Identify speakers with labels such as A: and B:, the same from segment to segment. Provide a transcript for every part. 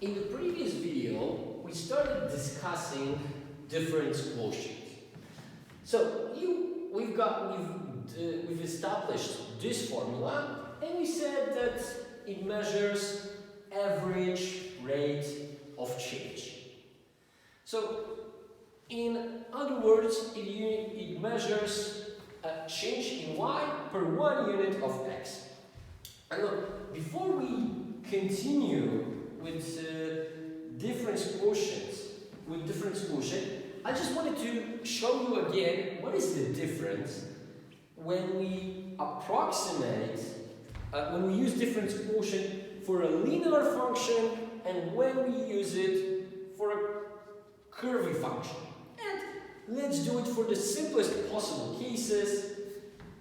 A: In the previous video, we started discussing difference quotients. So we've established this formula, and we said that it measures average rate of change. So, in other words, it measures a change in y per 1 unit of x. And look, before we continue with difference quotient, I just wanted to show you again what is the difference when we approximate, when we use difference quotient for a linear function and when we use it for a curvy function. And let's do it for the simplest possible cases.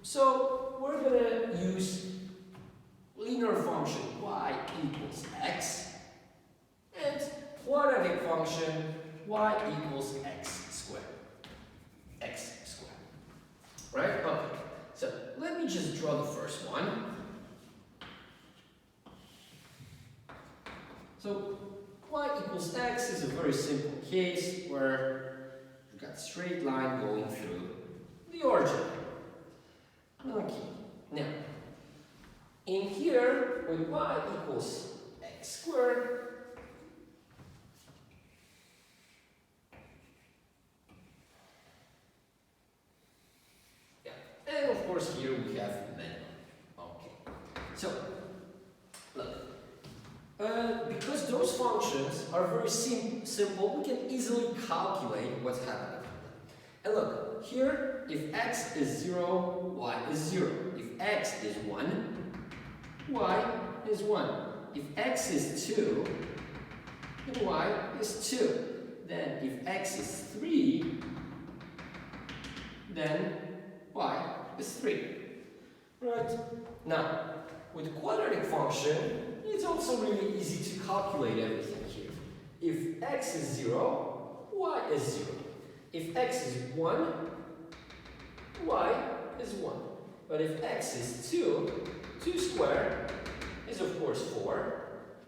A: So we're going to use linear function y equals x and quadratic function y equals x squared. Right? Okay. So let me just draw the first one. So y equals x is a very simple case where you've got a straight line going through the origin. Okay. Now, in here, when y equals x squared, and of course here we have minimum. Okay. So, look. Because those functions are very simple, we can easily calculate what's happening. And look, here, if x is 0, y is 0. If x is 1, y is 1. If x is 2, then y is 2. Then if x is 3, then y is 3. Right? Now, with quadratic function, it's also really easy to calculate everything here. If x is 0, y is 0. If x is 1, y is 1. But if x is 2, 2 squared is of course 4.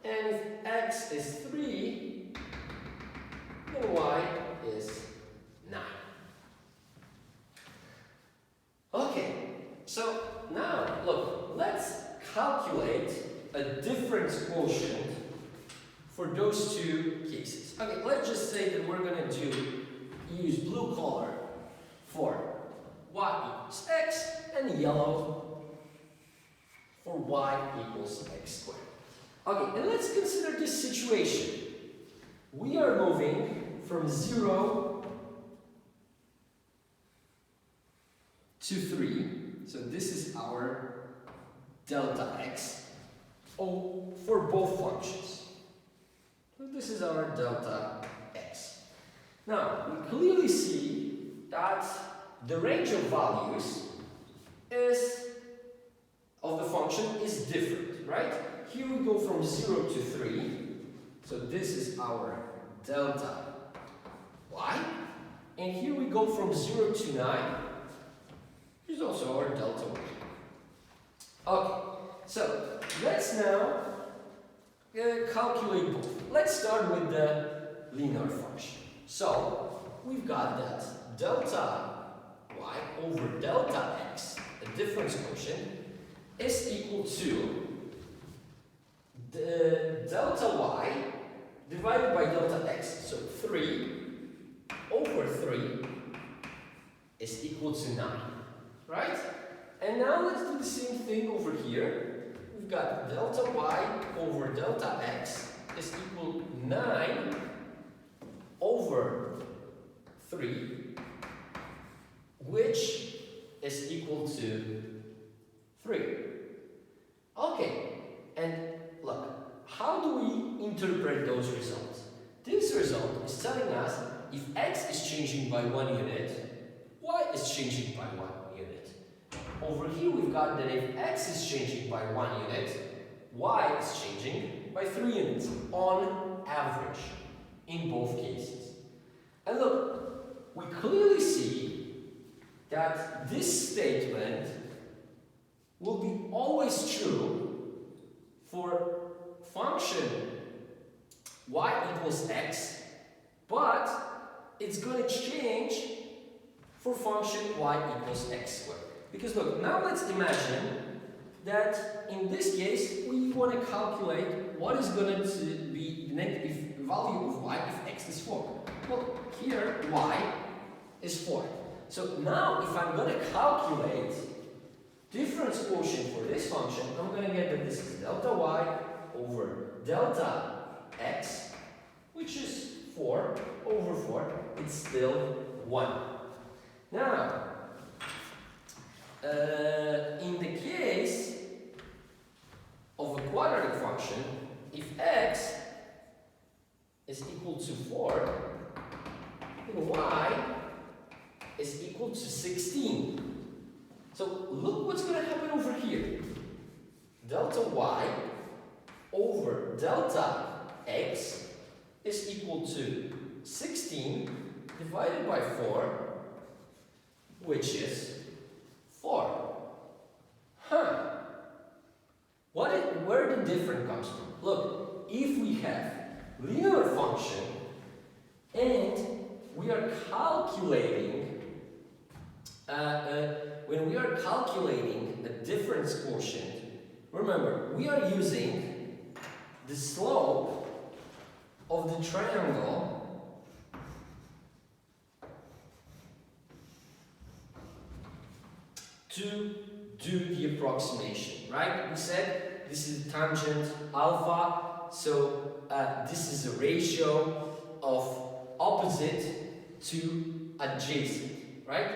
A: And if x is 3, then y is 9. Okay, so now look, let's calculate a difference quotient for those two cases. Okay, let's just say that we're going to use blue color for y equals x and yellow for y equals x squared. Okay, and let's consider this situation. We are moving from 0 to 3. So this is our delta x for both functions. So this is our delta x. Now, we clearly see that the range of values of the function is different, right? Here we go from 0 to 3. So this is our delta y. And here we go from 0 to 9. Here's also our delta y. Okay, so let's now calculate both. Let's start with the linear function. So we've got that delta y over delta x, the difference quotient, is equal to the delta y divided by delta x. So 3 over 3 is equal to 9. Right? And now let's do the same thing over here. We've got delta y over delta x is equal to 9 over 3, which is equal to 3. Okay, and look, how do we interpret those results? This result is telling us if x is changing by 1 unit, y is changing by 1 unit. Over here we've got that if x is changing by 1 unit, y is changing by 3 units on average in both cases. And look, we clearly see that this statement will be always true for function y equals x, but it's going to change for function y equals x squared. Because look, now let's imagine that in this case we want to calculate what is going to be the negative value of y if x is 4. Well, here y is 4. So now if I'm going to calculate difference quotient for this function, I'm going to get that this is delta y over delta x, which is 4 over 4. It's still 1. Now, in the case of a quadratic function, if x is equal to 4, then y is equal to 16. So look what's going to happen over here. Delta y over delta x is equal to 16 divided by 4, which is 4. Where the difference comes from? Look, if we have linear function and we are calculating, when we are calculating a difference quotient, remember, we are using the slope of the triangle to do the approximation, right? We said this is tangent alpha, so this is a ratio of opposite to adjacent, right?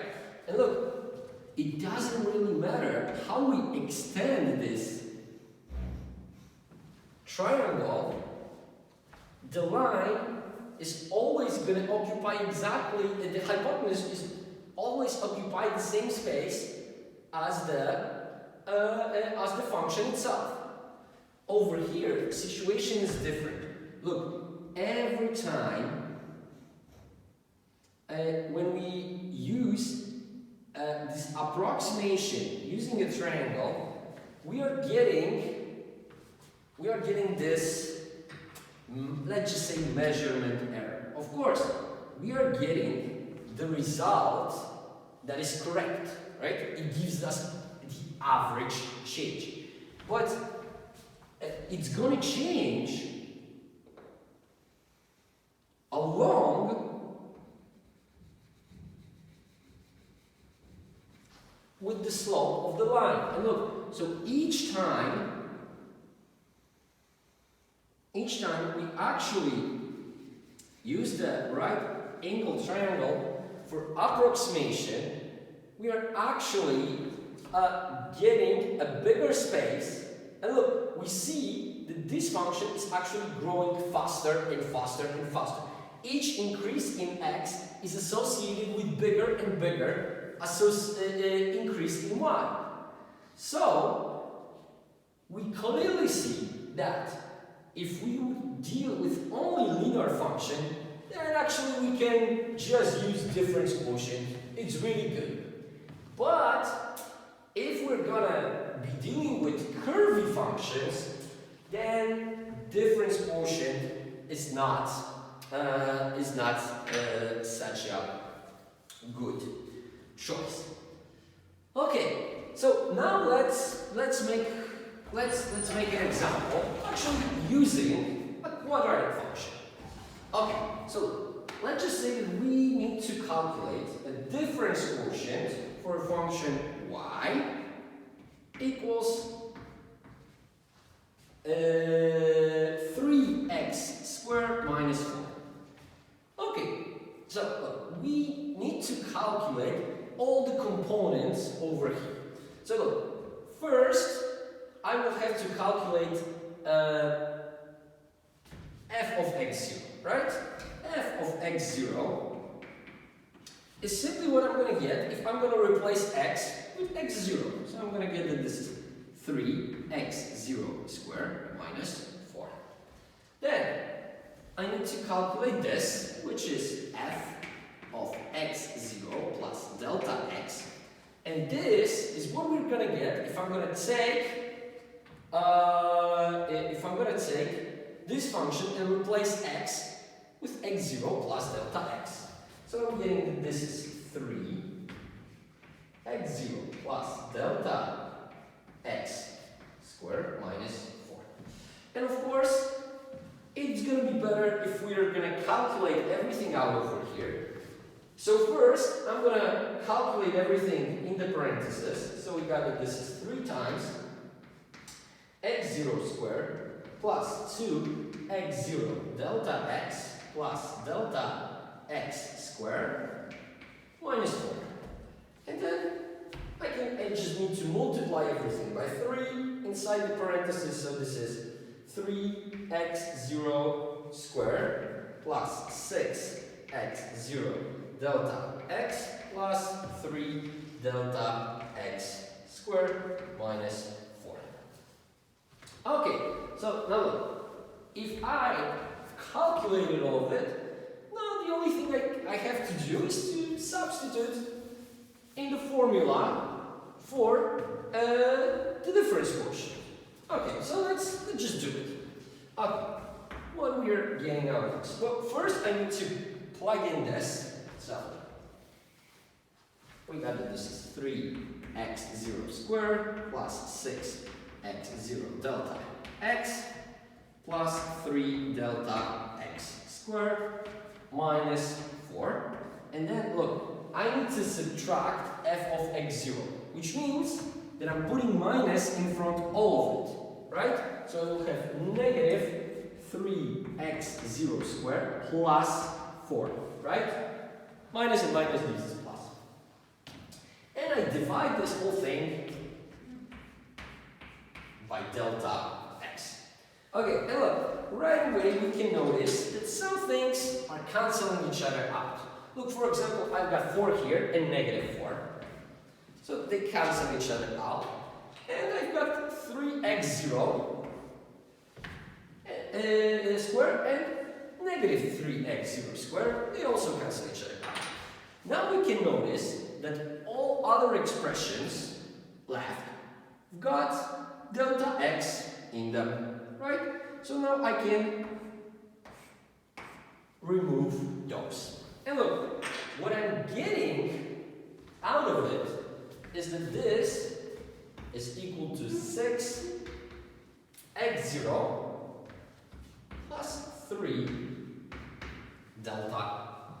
A: And look, it doesn't really matter how we extend this triangle, the line is always going to occupy exactly, the hypotenuse is always occupy the same space as the function itself. Over here, the situation is different. Look, every time when we use this approximation using a triangle, we are getting this, let's just say, measurement error. Of course, we are getting the result that is correct, right? It gives us the average change. But it's going to change along with the slope of the line. And look, so each time we actually use the right angle triangle for approximation, we are actually getting a bigger space. And look, we see that this function is actually growing faster and faster and faster. Each increase in x is associated with bigger and bigger increase in y. So, we clearly see that if we would deal with only linear function, then actually we can just use difference quotient. It's really good. But if we're gonna be dealing with curvy functions, then difference quotient is not such a good choice. Okay, so now let's make an example actually using a quadratic function. Okay, so let's just say that we need to calculate a difference quotient for a function y equals 3x squared minus 4. Okay, so we need to calculate all the components over here. So look, first I will have to calculate f of x0, right? F of x0 is simply what I'm going to get if I'm going to replace x with x0. So I'm going to get that this is 3x0 squared minus 4. Then I need to calculate this, which is f of x0 plus delta x. And this is what we're going to get if I'm going to take this function and replace x with x0 plus delta x. So I'm getting that this is 3 x0 plus delta x squared minus 4. And of course, it's going to be better if we're going to calculate everything out over here. So first, I'm going to calculate everything in the parentheses. So we got that this is 3 times x0 squared plus 2 x0 delta x plus delta x squared minus 4. And then I just need to multiply everything by 3 inside the parentheses. So this is 3x0 squared plus 6x0 delta x plus 3 delta x squared minus 4. Okay, so now look, if I calculated all of it, now the only thing I have to do is to substitute in the formula for the difference quotient. Okay, so let's just do it. Okay, what we're getting out of this? Well, first I need to plug in this. So we got that this is 3x0 squared plus 6x0 delta x plus 3 delta x squared minus 4. And then look, I need to subtract f of x0, which means that I'm putting minus in front of all of it, right? So we'll have negative 3x0 squared plus 4, right? Minus and minus leaves us plus. And I divide this whole thing by delta x. Okay, and look, right away we can notice that some things are cancelling each other out. Look, for example, I've got 4 here and negative 4. So they cancel each other out. And I've got 3x0 squared and negative 3x0 squared. They also cancel each other out. Now we can notice that all other expressions left got delta x in them, right? So now I can remove those. And look, what I'm getting out of it is that this is equal to 6x0 plus 3 delta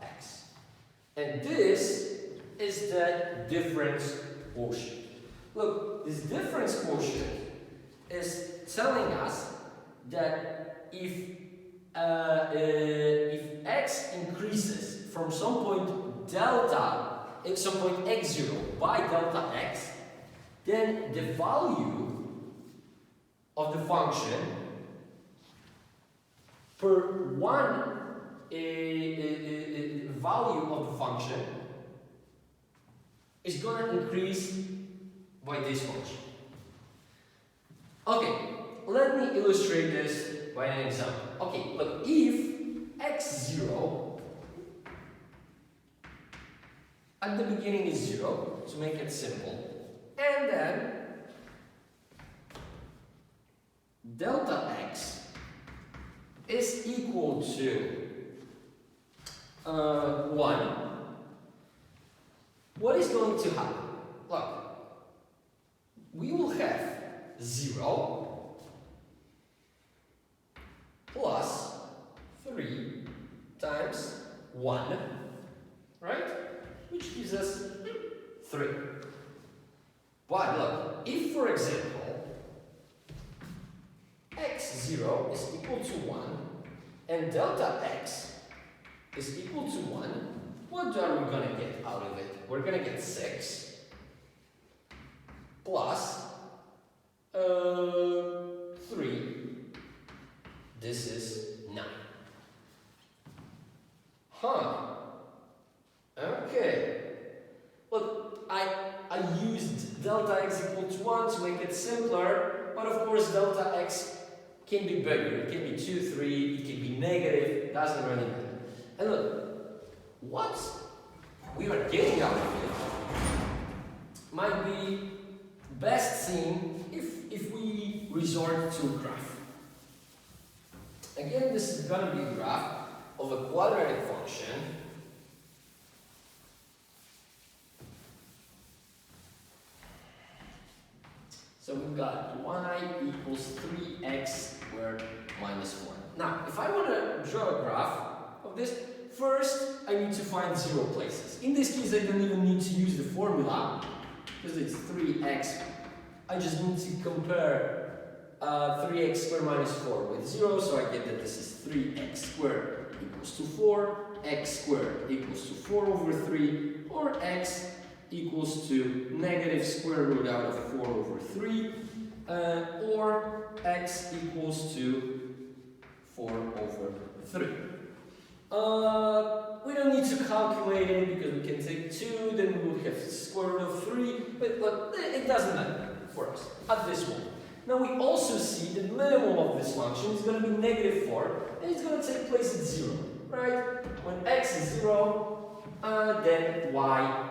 A: x. And this is the difference quotient. Look, this difference quotient is telling us that if x increases from some point delta, at some point x0 by delta x, then the value of the function per one value of the function is going to increase by this much. Okay, let me illustrate this by an example. Okay, look, if x0 at the beginning is 0, to make it simple, and then delta x is equal to 1, what is going to happen? Look, we will have 0 plus 3 times 1, right? Which gives us 3. But look, if for example x0 is equal to 1 and delta x is equal to 1, what are we going to get out of it? We're going to get 6 plus 3. This is 9. Huh. Okay. Look, I used delta x equal to 1 to make it simpler, but of course delta x can be bigger. It can be 2, 3, it can be negative, doesn't really matter. And look, what we are getting out of it might be best seen if we resort to a graph. Again, this is going to be a graph of a quadratic function. So we've got y equals 3x squared minus 4. Now, if I want to draw a graph of this, first I need to find 0 places. In this case, I don't even need to use the formula, because it's 3x. I just need to compare 3x squared minus 4 with 0, so I get that this is 3x squared equals to 4, x squared equals to 4 over 3, or x equals to negative square root out of 4 over 3, or x equals to 4 over 3. We don't need to calculate it because we can take 2, then we will have square root of 3, but it doesn't matter for us at this moment. Now we also see the minimum of this function is going to be negative 4, and it's going to take place at 0, right? When x is 0, then y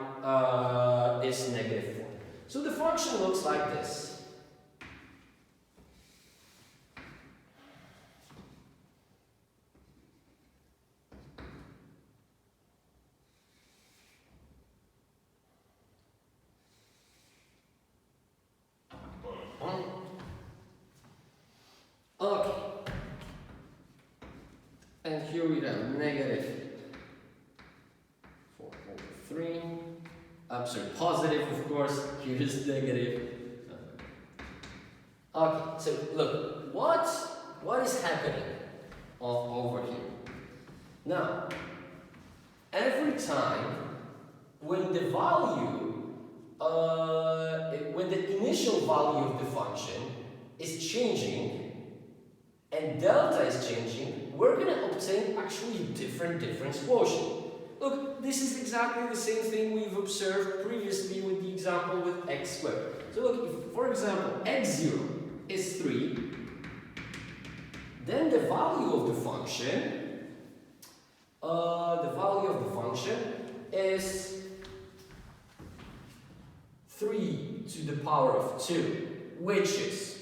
A: is negative 4. So the function looks like this. Okay. And here we have negative 4 over 3. Sorry, positive, of course. Here is negative. Okay, so look, what is happening over here? Now, every time when the value, when the initial value of the function is changing and delta is changing, we're going to obtain actually different difference quotient. Look, this is exactly the same thing we've observed previously with the example with x squared. So look, if, for example, x0 is 3, then the value of the function, is 3 to the power of 2, which is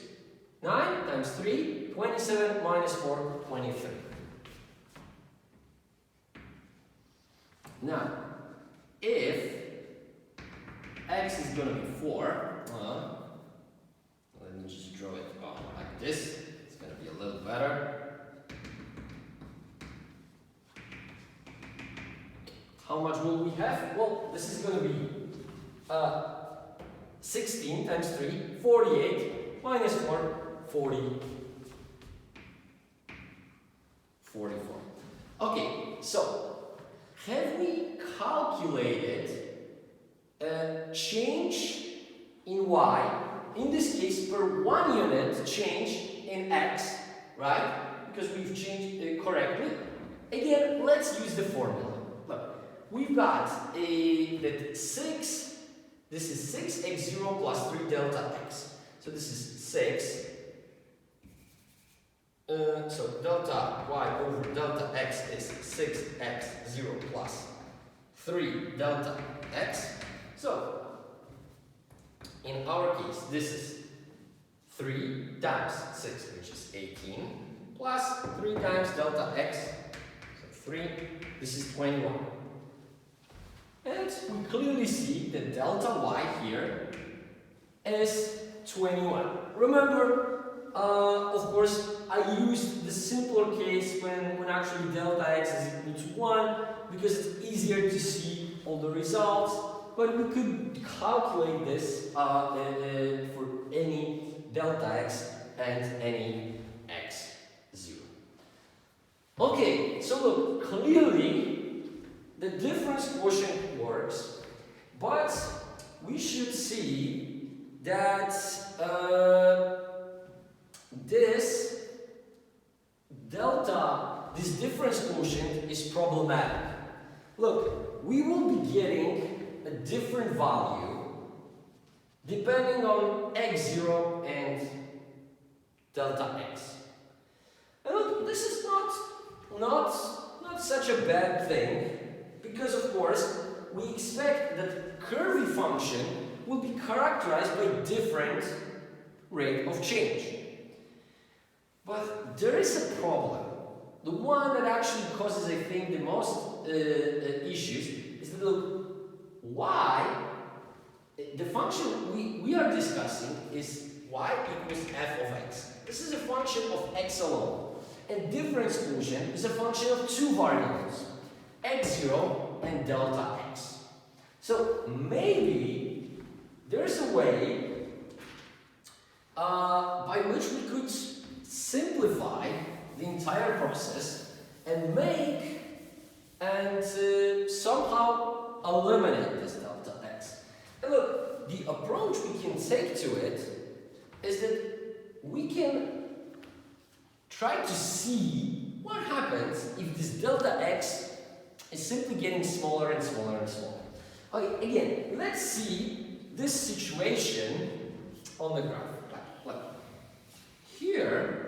A: 9 times 3, 27 minus 4, 23. Now, if x is going to be 4, let me just draw it like this. It's going to be a little better. How much will we have? Well, this is going to be 16 times 3, 48, minus 4, 40, 44. Okay, so have we calculated a change in y, in this case per 1 unit change in x, right? Because we've changed it correctly. Again, let's use the formula. Look, we've got that 6, this is 6x0 plus 3 delta x. So this is 6. So delta y over delta x is 6x0 plus 3 delta x. So, in our case, this is 3 times 6, which is 18, plus 3 times delta x, so 3, this is 21. And we clearly see that delta y here is 21. Remember, of course, I used the simpler case when actually delta x is equal to 1 because it's easier to see all the results, but we could calculate this for any delta x and any x0. Okay, so look, clearly the difference quotient works, but we should see that this difference quotient is problematic. Look, we will be getting a different value depending on x0 and delta x. And look, this is not such a bad thing, because of course we expect that curvy function will be characterized by different rate of change. But there is a problem. the one that actually causes, I think, the most issues is that, look, y, the function we are discussing is y equals f of x. This is a function of x alone. And difference quotient is a function of two variables, x0 and delta x. So maybe there's a way by which we could simplify the entire process and make and somehow eliminate this delta x. And look, the approach we can take to it is that we can try to see what happens if this delta x is simply getting smaller and smaller and smaller. Okay, again, let's see this situation on the graph. Look, here,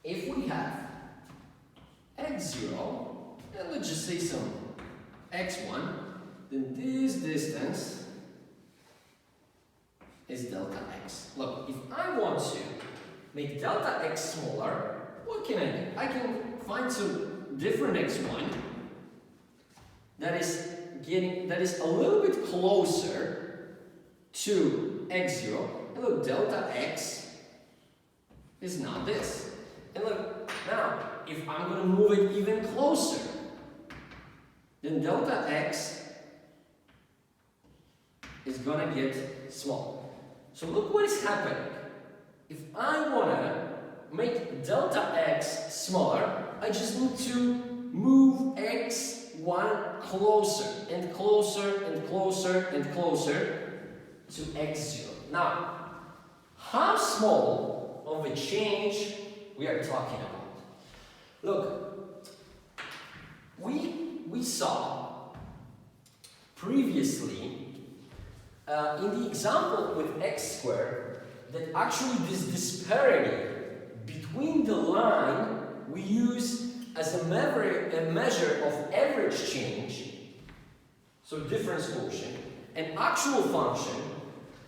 A: if we have x0, and let's just say some x1, then this distance is delta x. Look, if I want to make delta x smaller, what can I do? I can find some different x1 that is a little bit closer to x0. And look, delta x is not this. And look, now, if I'm going to move it even closer, then delta x is going to get smaller. So look what is happening. If I want to make delta x smaller, I just need to move x1 closer and closer and closer and closer to x0. Now, how small of a change we are talking about? Look, we saw previously in the example with x squared that actually this disparity between the line we use as a measure of average change, so difference quotient, and actual function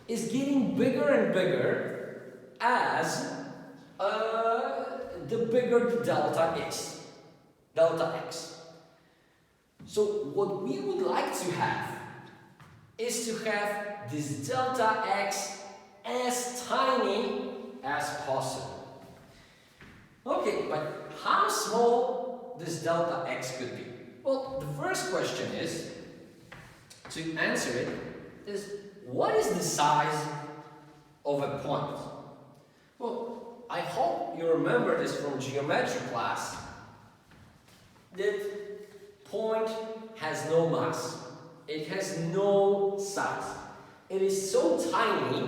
A: is getting bigger and bigger as the bigger the delta is, delta x. So what we would like to have is to have this delta x as tiny as possible. Okay, but how small this delta x could be? Well, the first question is, to answer it, is what is the size of a point? Well, I hope you remember this from geometry class, that point has no mass. It has no size. It is so tiny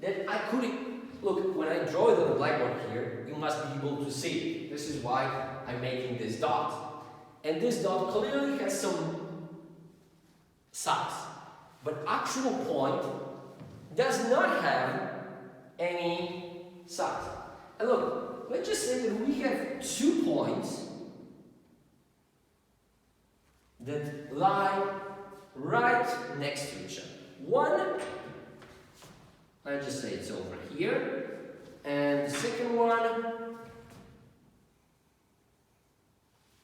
A: that I couldn't, look, when I draw it on the blackboard here, you must be able to see it. This is why I'm making this dot. And this dot clearly has some size. But actual point does not have any size. And look, let's just say that we have 2 points that lie right next to each other. One, I just say it's over here, and the second one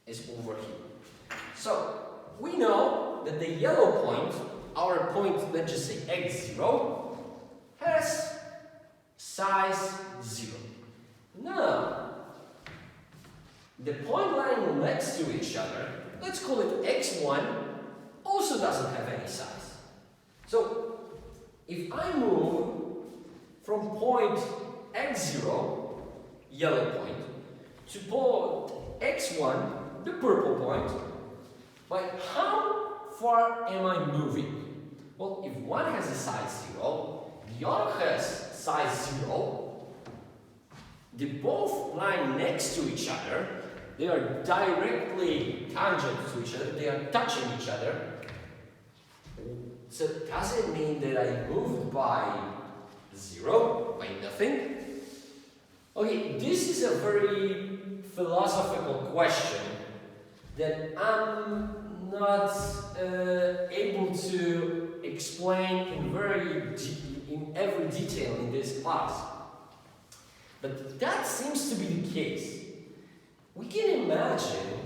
A: is over here. So we know that the yellow point, our point, let's just say x0, has size 0. Now, the point lying next to each other, let's call it x1, also doesn't have any size. So, if I move from point x0, yellow point, to point x1, the purple point, by how far am I moving? Well, if one has a size 0, the other has size 0, they both lie next to each other, they are directly tangent to each other, they are touching each other. So does it mean that I moved by 0, by nothing? Okay, this is a very philosophical question that I'm not able to explain in every detail in this class. But that seems to be the case. we can imagine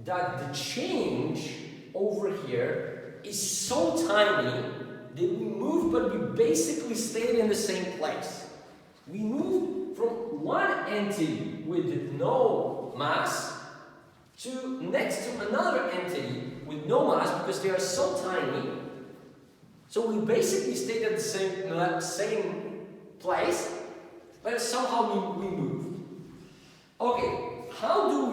A: that the change over here is so tiny that we moved, but we basically stayed in the same place. We moved from one entity with no mass to next to another entity with no mass because they are so tiny. So we basically stayed at the same place, but somehow we moved. Okay, how do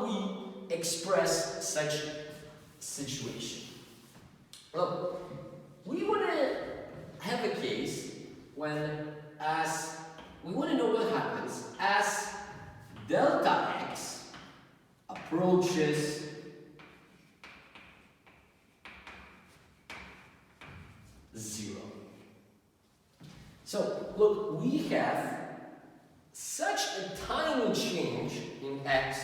A: we express such situation? Look, we want to have a case when we want to know what happens as delta x approaches zero. So look, we have such a tiny change in x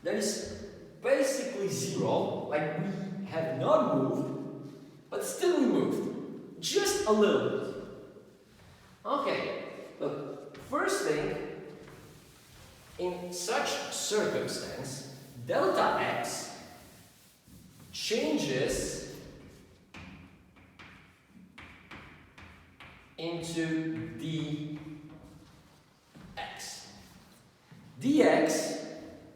A: that is basically zero, like we have not moved, but still we moved, just a little bit. Okay, look, first thing, in such circumstance, delta x changes into dx. Dx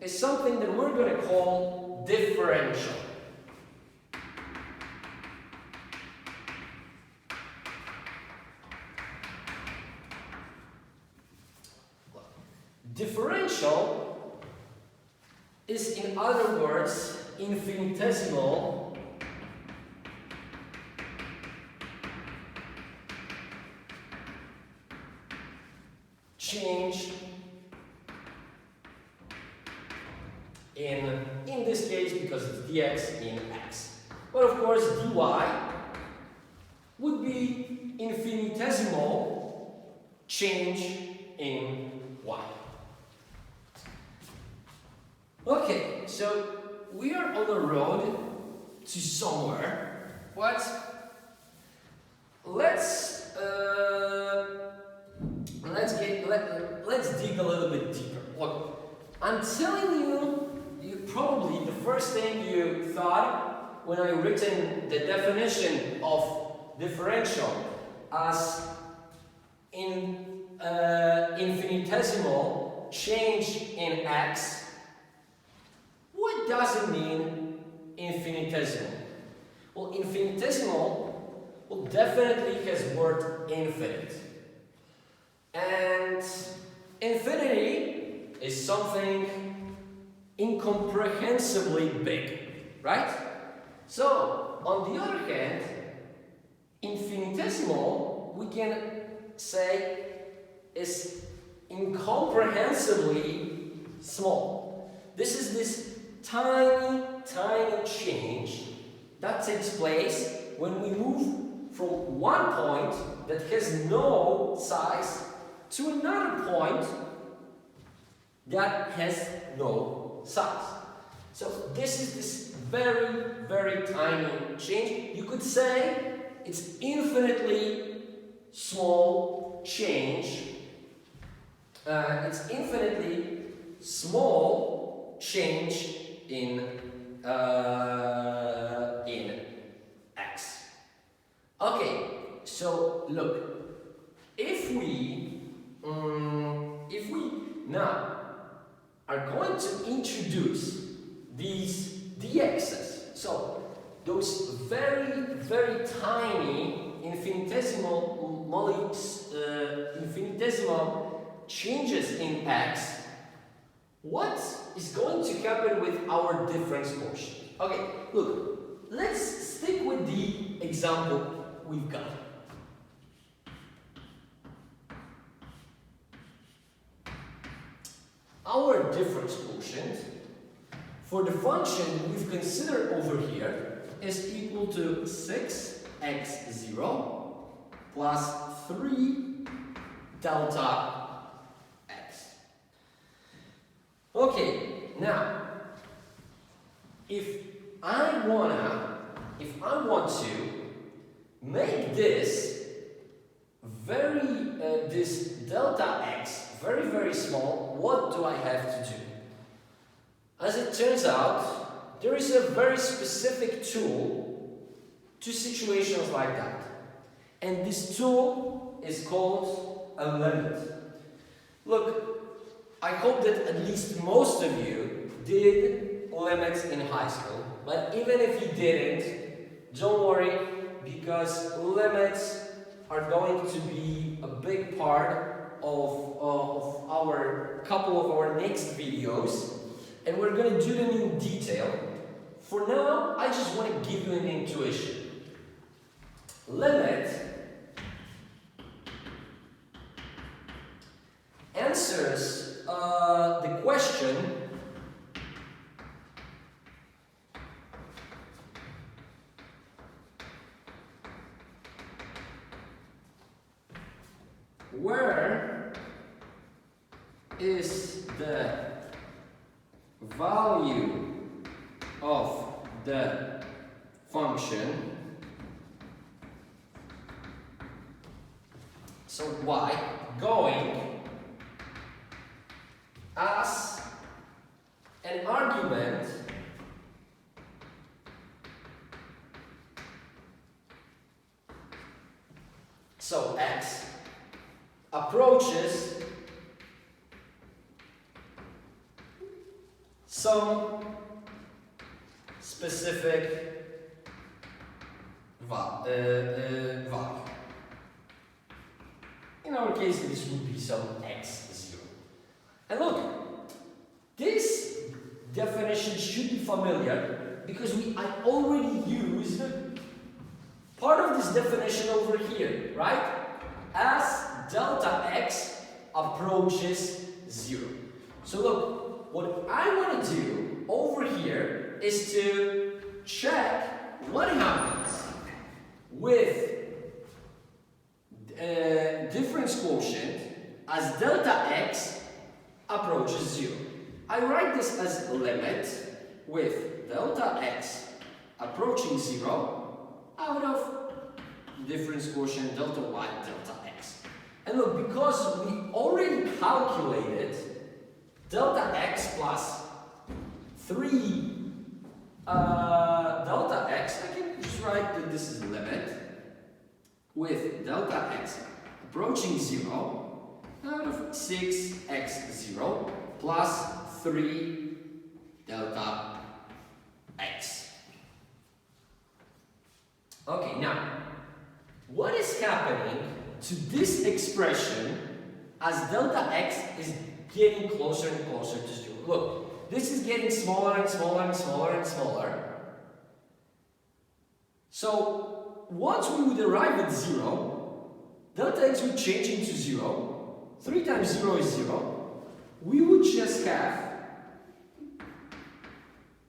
A: is something that we're going to call differential. Differential is, in other words, infinitesimal change in this case, because it's dx in x. But of course, dy would be infinitesimal change in y. Okay, so we are on the road to somewhere, but let's dig a little bit deeper. Look, I'm telling you, probably the first thing you thought when I written the definition of differential as infinitesimal change in x. What does it mean, infinitesimal? Well, infinitesimal, definitely has word infinite. And infinity is something incomprehensibly big, right? So, on the other hand, infinitesimal, we can say, is incomprehensibly small. This is this tiny, tiny change that takes place when we move from one point that has no size to another point that has no size. So this is this very, very tiny change. You could say it's infinitely small change. It's infinitely small change in x. Okay, so look, if we now are going to introduce these dx's, so those very, very tiny infinitesimal changes in x, what is going to happen with our difference quotient? Okay, look, let's stick with the example we've got. Our difference quotient for the function we've considered over here is equal to 6x0 plus 3 delta x. Okay, now if I want to make this this delta x very, very small, what do I have to do? As it turns out, there is a very specific tool to situations like that. And this tool is called a limit. Look, I hope that at least most of you did limits in high school. But even if you didn't, don't worry, because limits are going to be a big part of our couple of our next videos. And we're going to do them in detail. For now, I just want to give you an intuition. Limit answers the question where is the value of the function. So y going as an argument so x approaches some specific value. In our case, this would be some x0. And look, this definition should be familiar because I already used part of this definition over here, right? As delta x approaches 0. So look, what I want to do over here is to check what happens with difference quotient as delta x approaches 0. I write this as limit with delta x approaching 0 out of difference quotient delta y delta x. And look, because we already calculated delta x plus 3 delta x, I can just write that this is limit with delta x approaching 0 out of 6x0 plus 3 delta x. Okay, now, what is happening to this expression as delta x is getting closer and closer to 0? Look, this is getting smaller and smaller and smaller and smaller. So, once we would arrive at 0, delta x would change into 0. 3 times 0 is 0. We would just have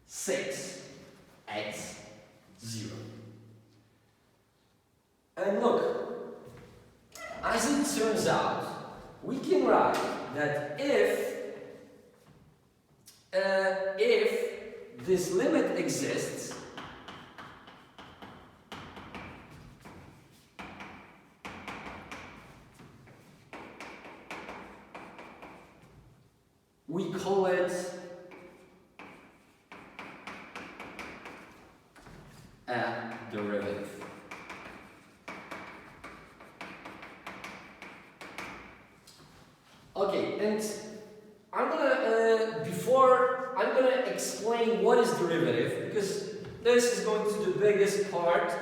A: 6x0. And look, as it turns out, we can write that if this limit exists, we call it a derivative. Okay, and I'm gonna explain what is derivative, because this is going to be the biggest part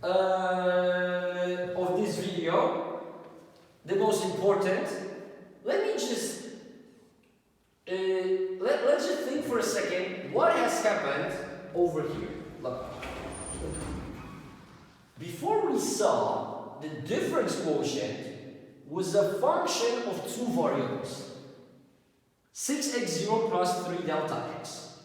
A: of this video, the most important. Let me just let's just think for a second what has happened over here. Look. Before we saw the difference quotient was a function of two variables, 6x0 plus 3 delta x.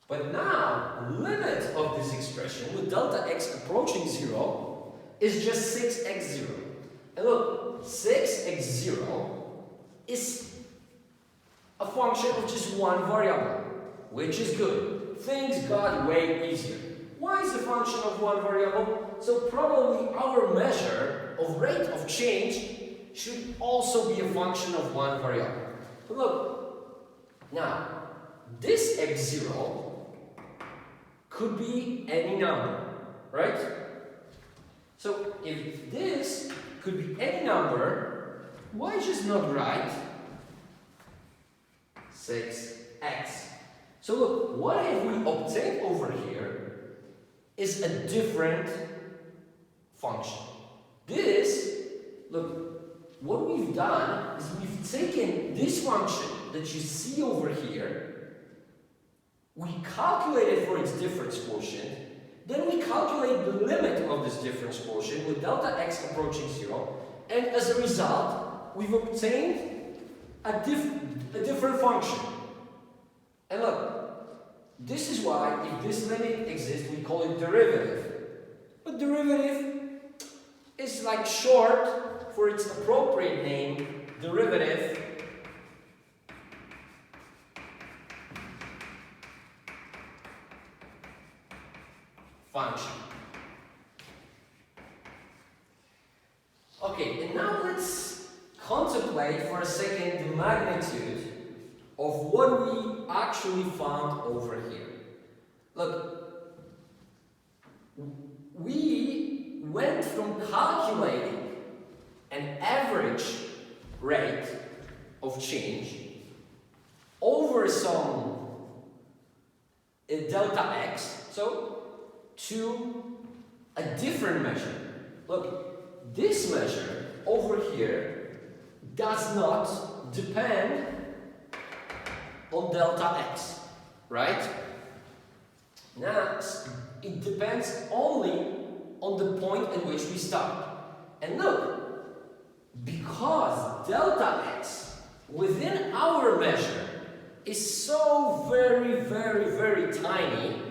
A: But now, limit of this expression with delta x approaching 0 is just 6x0. And look, 6x0 is a function of just one variable, which is good. Things got way easier. Why is a function of one variable? So probably our measure of rate of change should also be a function of one variable. But look, now, this x0 could be any number, right? So if this could be any number, why just not write 6x? So look, what have we obtained over here is a different function. This, look, what we've done is we've taken this function that you see over here, we calculated for its difference quotient, then we calculate the limit of this difference quotient with delta x approaching 0, and as a result, we've obtained a different function. And look, this is why if this limit exists, we call it derivative. But derivative is like short for its appropriate name, derivative function. Okay, and now let's contemplate for a second the magnitude of what we actually found over here. Look, we went from calculating an average rate of change over some delta x, so to a different measure. Look, this measure over here does not depend on delta x, right? Now, it depends only on the point at which we start. And look, because delta x within our measure is so very tiny,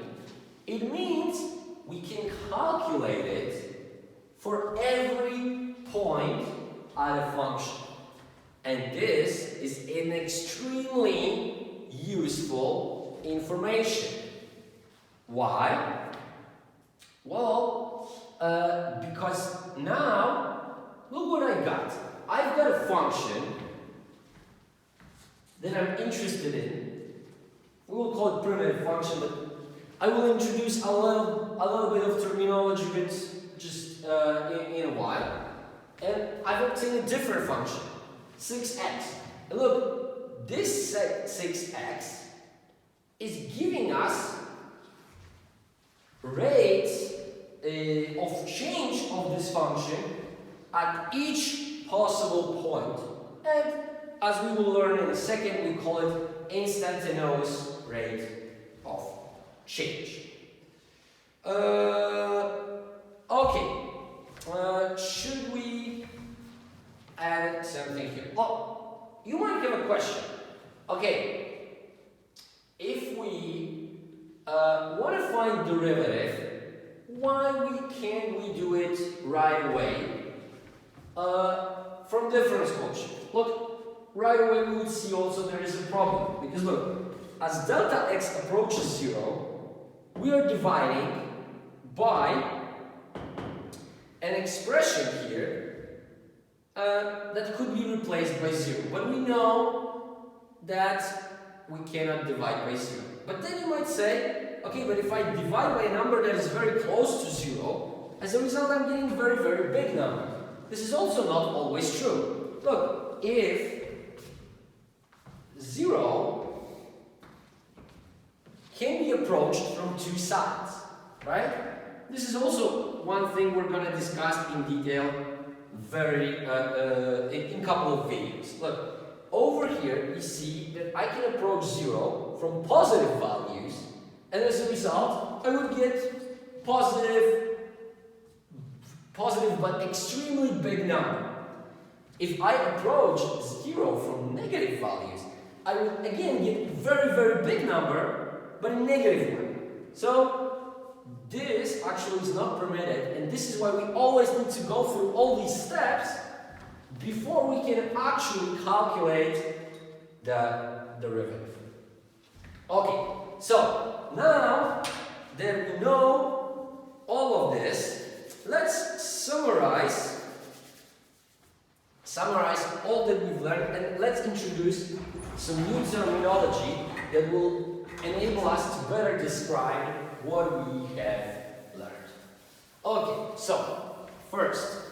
A: it means we can calculate it for every point at a function. And this is an extremely useful information. Why? Well, because now, look what I got. I've got a function that I'm interested in. We will call it primitive function, but I will introduce a little bit of terminology just in a while. And I've obtained a different function, 6x. And look, this 6x is giving us rates of change of this function at each possible point. And as we will learn in a second, we call it instantaneous rate of change. Should we add something here? Oh, you might have a question. Okay, if we want to find derivative, why can't we do it right away from difference quotient? Look, right away we would see also there is a problem, because look, as delta x approaches 0, we are dividing by an expression here that could be replaced by 0. But we know that we cannot divide by 0. But then you might say, okay, but if I divide by a number that is very close to 0, as a result I'm getting a very big number. This is also not always true. Look, if 0 can be approached from two sides, right? This is also one thing we're going to discuss in detail in a couple of videos. Look, over here you see that I can approach 0 from positive values, and as a result I would get positive but extremely big number. If I approach 0 from negative values, I would again get very big number, but a negative one. So this actually is not permitted, and this is why we always need to go through all these steps before we can actually calculate the derivative. Okay, so now that we know all of this, let's summarize summarize all that we've learned and let's introduce some new terminology that will enable us to better describe what we have learned. Okay, so first,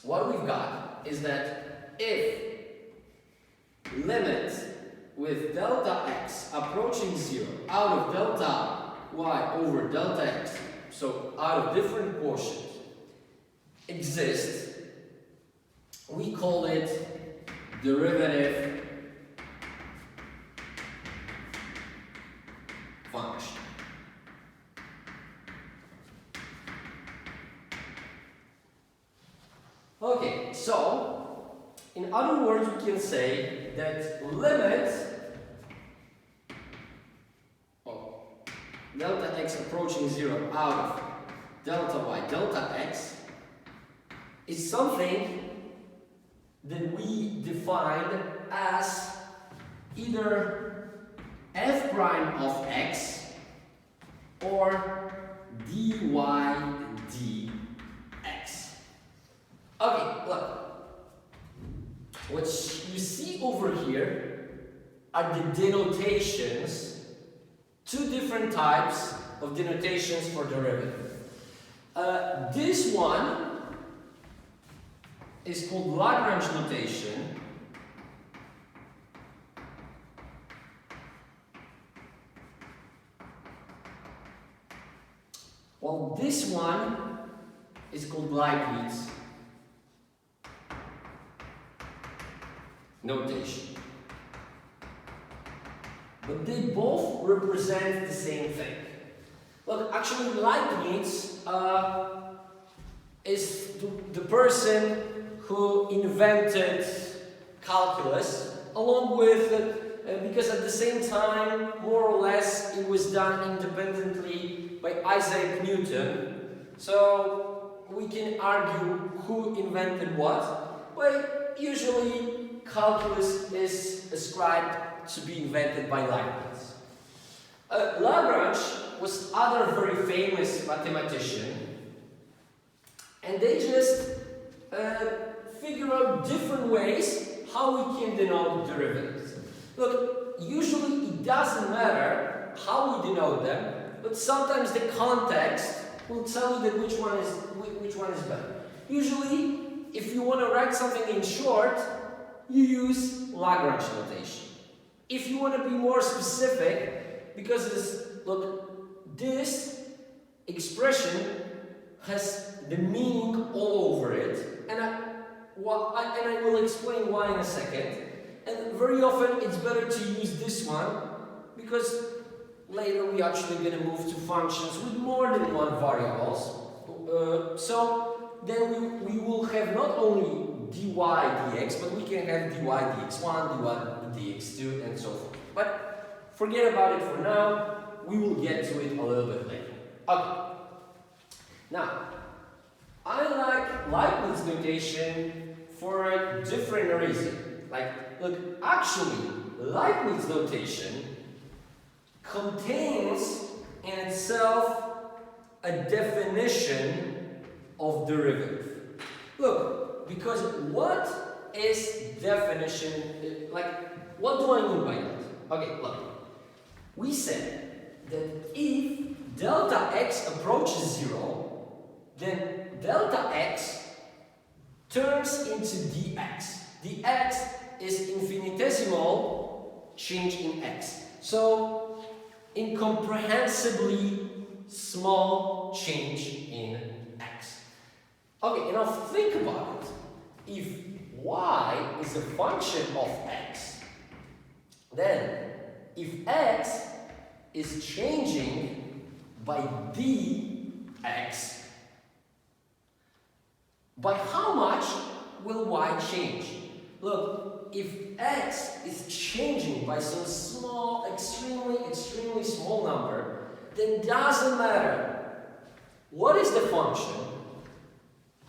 A: what we've got is that if limit with delta x approaching 0 out of delta y over delta x, so out of different quotient, exists, we call it derivative function. Okay, so in other words, we can say that limit of delta x approaching 0 out of delta y delta x is something that we define as either f prime of x or dy dx. Okay, look. What you see over here are the denotations, two different types of denotations for derivative. This one is called Lagrange notation. While this one is called Leibniz notation. But they both represent the same thing. Look, actually Leibniz is the person who invented calculus, along with, because at the same time, more or less, it was done independently by Isaac Newton. So we can argue who invented what, but usually calculus is ascribed to be invented by Leibniz. Lagrange was other very famous mathematician, and they just figure out different ways how we can denote derivatives. Look, usually it doesn't matter how we denote them, but sometimes the context will tell you that which one is better. Usually, if you want to write something in short, you use Lagrange notation. If you want to be more specific, because this expression has the meaning all over it, and I will explain why in a second. And very often it's better to use this one because later we're actually going to move to functions with more than one variables. So then we will have not only dy dx, but we can have dy dx1, dy dx2, and so forth. But forget about it for now. We will get to it a little bit later. Okay. Now, I like Leibniz notation for a different reason. Like, look, actually, Leibniz notation contains in itself a definition of derivative. Look, because what is definition, like, what do I mean by that? Okay, look, we said that if delta x approaches 0, then delta x turns into dx. dx is infinitesimal change in x. So, incomprehensibly small change in x. Okay, now think about it. If y is a function of x, then if x is changing by dx, by how much will y change? Look, if x is changing by some small, extremely small number, then doesn't matter what is the function,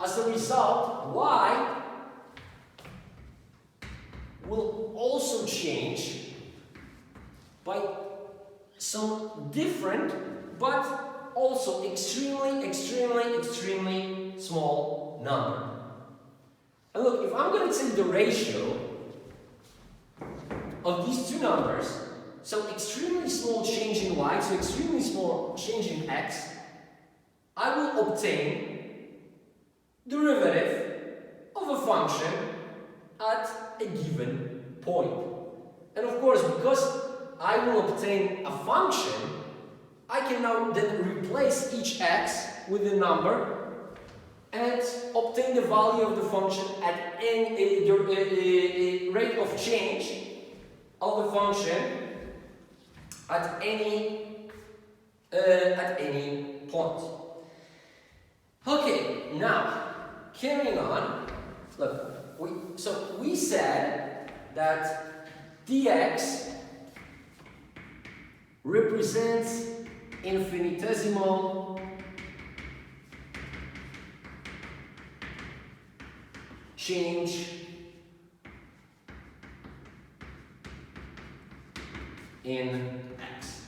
A: As a result, y will also change by some different but also extremely small number. And look, if I'm going to take the ratio of these two numbers, so extremely small change in y to extremely small change in x, I will obtain derivative of a function at a given point. And of course, because I will obtain a function, I can now then replace each x with a number and obtain the value of the function at any rate of change of the function at any point. Okay, now carrying on. Look, we said that dx represents infinitesimal change in x.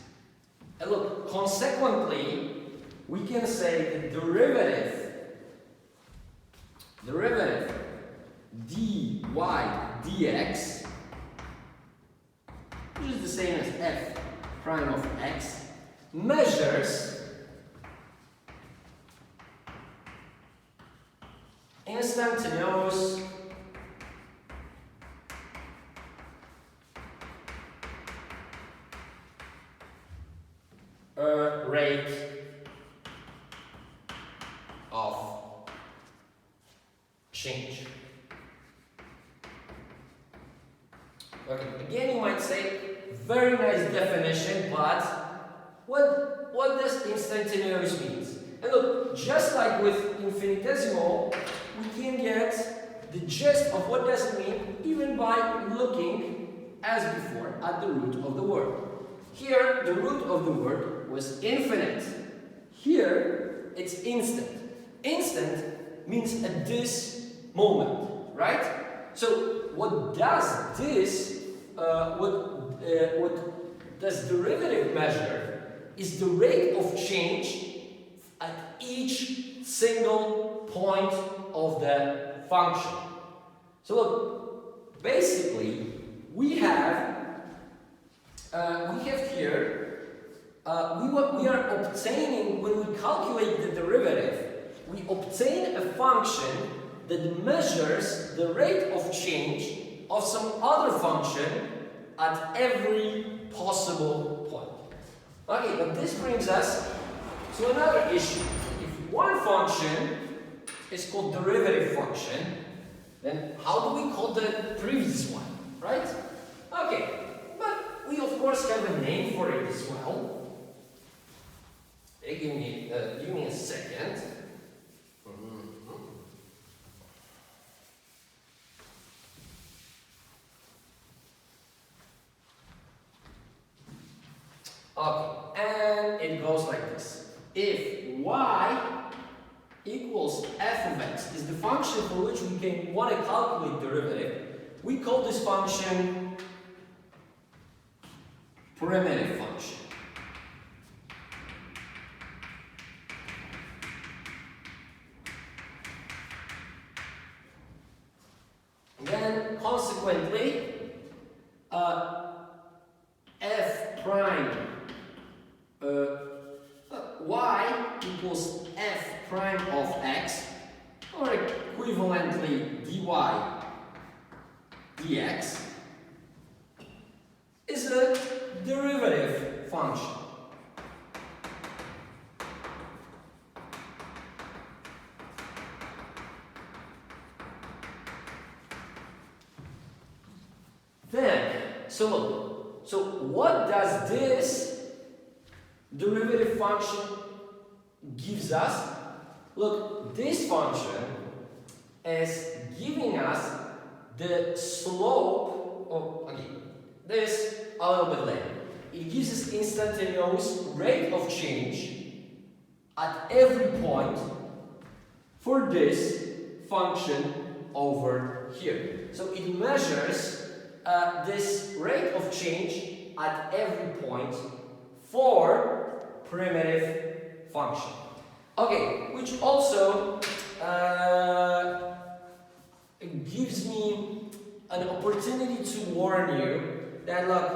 A: And look, consequently, we can say the derivative dy dx, which is the same as f prime of x, measures instantaneous rate of change. Okay, again you might say, very nice definition, but what does instantaneous mean? And look, just like with infinitesimal, we can get the gist of what does it mean even by looking, as before, at the root of the word. Here, the root of the word was infinite. Here, it's instant. Instant means at this moment, right? So, what does this, what does derivative measure is the rate of change at each single point of the function. So look, basically we have here we are obtaining, when we calculate the derivative, we obtain a function that measures the rate of change of some other function at every possible point. Okay, but this brings us to another issue. If one function is called derivative function, then how do we call the previous one, right? Okay, but we of course have a name for it as well. Give me a second. Okay, and it goes like this. If y equals f of x is the function for which we want to calculate derivative, we call this function primitive function. Then, consequently, f prime y equals f prime of x, or equivalently dy dx, is a derivative function. Then, so what does this derivative function gives us? Look, this function is giving us the slope of, this a little bit later. It gives us instantaneous rate of change at every point for this function over here. So it measures this rate of change at every point for primitive function. Okay, which also gives me an opportunity to warn you that look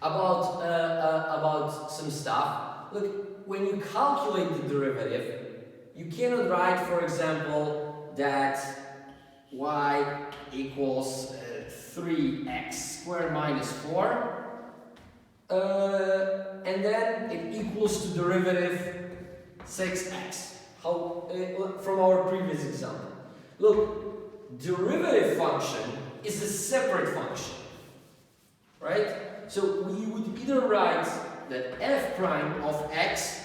A: about some stuff. Look, when you calculate the derivative, you cannot write, for example, that y equals 3x squared minus 4 and then it equals to derivative 6x. How, from our previous example. Look, derivative function is a separate function, right? So we would either write that f prime of x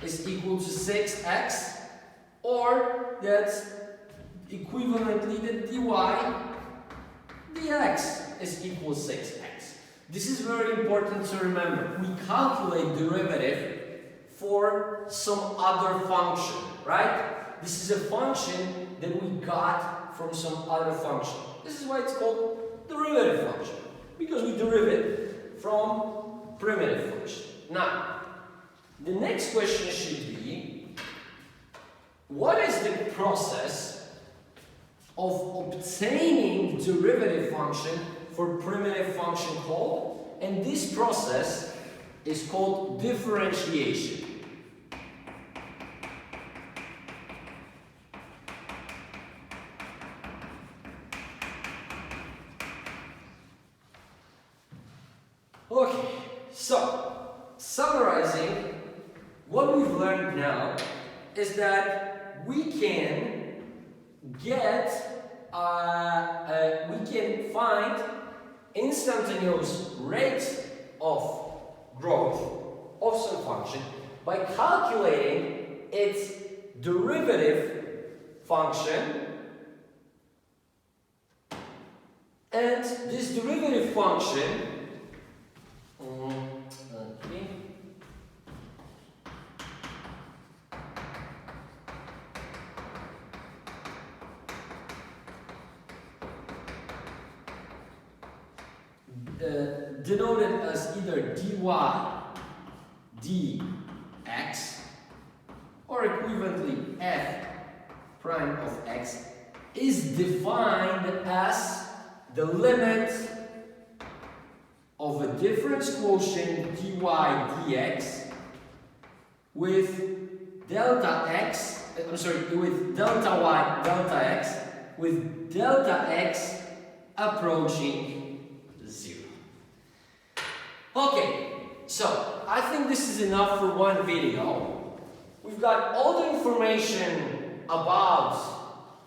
A: is equal to 6x, or that equivalently that dy dx is equal to 6x. This is very important to remember. We calculate derivative for some other function, right? This is a function that we got from some other function. This is why it's called derivative function, because we derive it from primitive function. Now, the next question should be, what is the process of obtaining derivative function for primitive function called? And this process is called differentiation. Okay, so summarizing, what we've learned now is that we can find instantaneous rate of growth of some function by calculating its derivative function, and this derivative function denoted as either dy dx or equivalently f prime of x is defined as the limit of a difference quotient dy dx with delta x, with delta y delta x, with delta x approaching 0. Okay, so I think this is enough for one video. We've got all the information about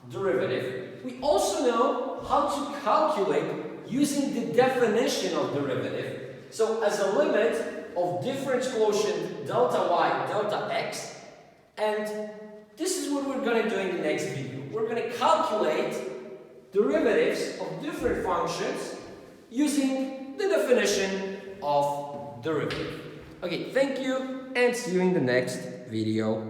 A: derivative. We also know how to calculate using the definition of derivative. So as a limit of difference quotient delta y delta x, and this is what we're going to do in the next video. We're going to calculate derivatives of different functions using the definition of derivative. Okay, thank you and see you in the next video.